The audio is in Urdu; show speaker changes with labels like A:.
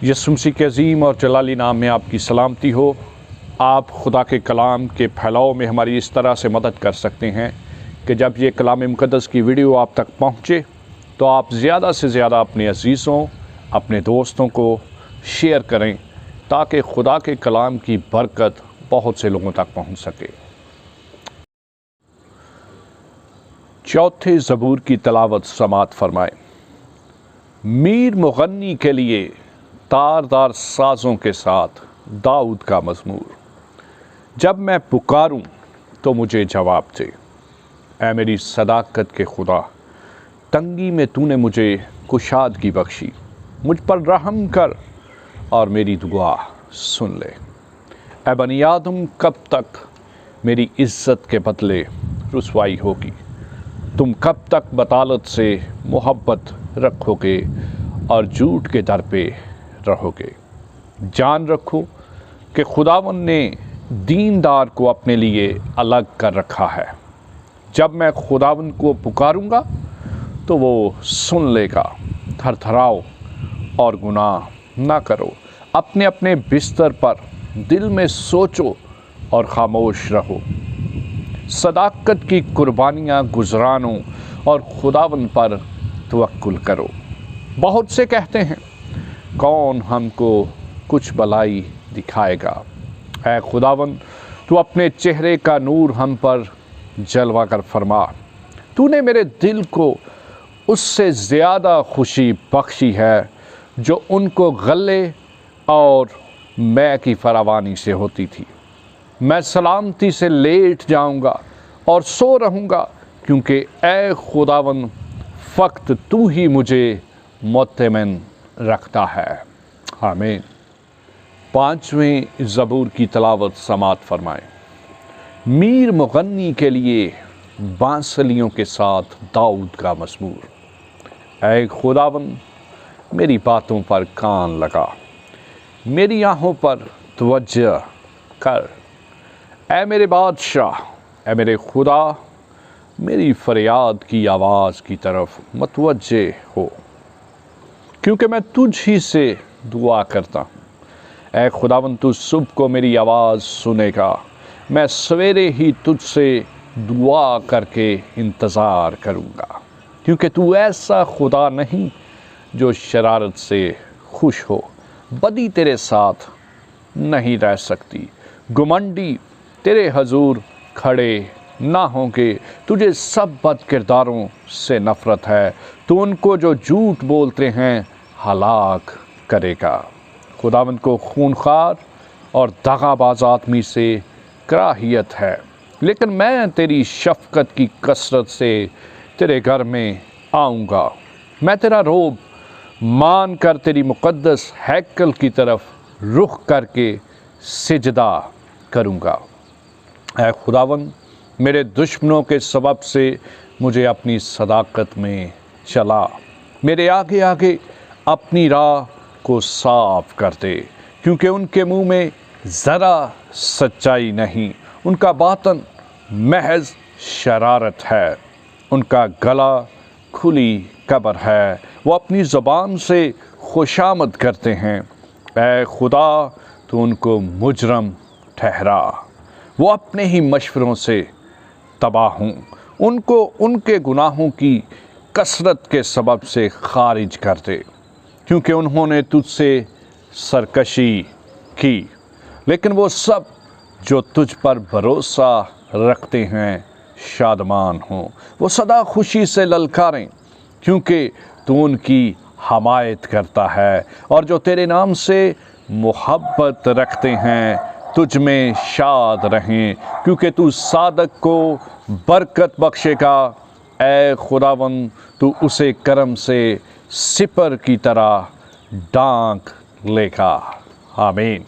A: یسوع مسیح کے عظیم اور جلالی نام میں آپ کی سلامتی ہو۔ آپ خدا کے کلام کے پھیلاؤ میں ہماری اس طرح سے مدد کر سکتے ہیں کہ جب یہ کلام مقدس کی ویڈیو آپ تک پہنچے تو آپ زیادہ سے زیادہ اپنے عزیزوں، اپنے دوستوں کو شیئر کریں تاکہ خدا کے کلام کی برکت بہت سے لوگوں تک پہنچ سکے۔ چوتھے زبور کی تلاوت سماعت فرمائیں۔ میر مغنی کے لیے تاردار سازوں کے ساتھ داؤد کا مزمور۔ جب میں پکاروں تو مجھے جواب دے، اے میری صداقت کے خدا، تنگی میں تو نے مجھے کشادگی بخشی، مجھ پر رحم کر اور میری دعا سن لے۔ اے بنی آدم، کب تک میری عزت کے بدلے رسوائی ہوگی؟ تم کب تک بطالت سے محبت رکھو گے اور جھوٹ کے در پہ رہو گے؟ جان رکھو کہ خداوند نے دیندار کو اپنے لیے الگ کر رکھا ہے۔ جب میں خداوند کو پکاروں گا تو وہ سن لے گا۔ تھر تھراؤ اور گناہ نہ کرو، اپنے اپنے بستر پر دل میں سوچو اور خاموش رہو۔ صداقت کی قربانیاں گزرانو اور خداوند پر توکل کرو۔ بہت سے کہتے ہیں، کون ہم کو کچھ بلائی دکھائے گا؟ اے خداوند، تو اپنے چہرے کا نور ہم پر جلوہ کر فرما۔ تو نے میرے دل کو اس سے زیادہ خوشی بخشی ہے جو ان کو غلے اور مے کی فراوانی سے ہوتی تھی۔ میں سلامتی سے لیٹ جاؤں گا اور سو رہوں گا، کیونکہ اے خداوند فقط تو ہی مجھے مطمئن رکھتا ہے۔ آمین۔ پانچویں زبور کی تلاوت سماعت فرمائیں۔ میر مغنی کے لیے بانسلیوں کے ساتھ داؤد کا مزمور۔ اے خداوند، میری باتوں پر کان لگا، میری آنکھوں پر توجہ کر۔ اے میرے بادشاہ، اے میرے خدا، میری فریاد کی آواز کی طرف متوجہ ہو، کیونکہ میں تجھ ہی سے دعا کرتا ہوں۔ اے خداوند، تو صبح کو میری آواز سنے گا۔ میں سویرے ہی تجھ سے دعا کر کے انتظار کروں گا، کیونکہ تو ایسا خدا نہیں جو شرارت سے خوش ہو۔ بدی تیرے ساتھ نہیں رہ سکتی۔ گھمنڈی تیرے حضور کھڑے نہ ہوں گے۔ تجھے سب بد کرداروں سے نفرت ہے۔ تو ان کو جو جھوٹ بولتے ہیں ہلاک کرے گا۔ خداوند کو خونخوار اور دغا باز آدمی سے کراہیت ہے، لیکن میں تیری شفقت کی کثرت سے تیرے گھر میں آؤں گا۔ میں تیرا روب مان کر تیری مقدس ہیکل کی طرف رخ کر کے سجدہ کروں گا۔ اے خداوند، میرے دشمنوں کے سبب سے مجھے اپنی صداقت میں چلا۔ میرے آگے آگے اپنی راہ کو صاف کر دے، کیونکہ ان کے منہ میں ذرا سچائی نہیں، ان کا باطن محض شرارت ہے۔ ان کا گلا کھلی قبر ہے، وہ اپنی زبان سے خوشامد کرتے ہیں۔ اے خدا، تو ان کو مجرم ٹھہرا، وہ اپنے ہی مشوروں سے تباہ ہوں۔ ان کو ان کے گناہوں کی کثرت کے سبب سے خارج کر دے، کیونکہ انہوں نے تجھ سے سرکشی کی۔ لیکن وہ سب جو تجھ پر بھروسہ رکھتے ہیں شادمان ہوں، وہ سدا خوشی سے للکاریں، کیونکہ تو ان کی حمایت کرتا ہے، اور جو تیرے نام سے محبت رکھتے ہیں تجھ میں شاد رہیں، کیونکہ تو صادق کو برکت بخشے گا۔ اے خداوند، تو اسے کرم سے سپر کی طرح ڈانک لے گا۔ آمین۔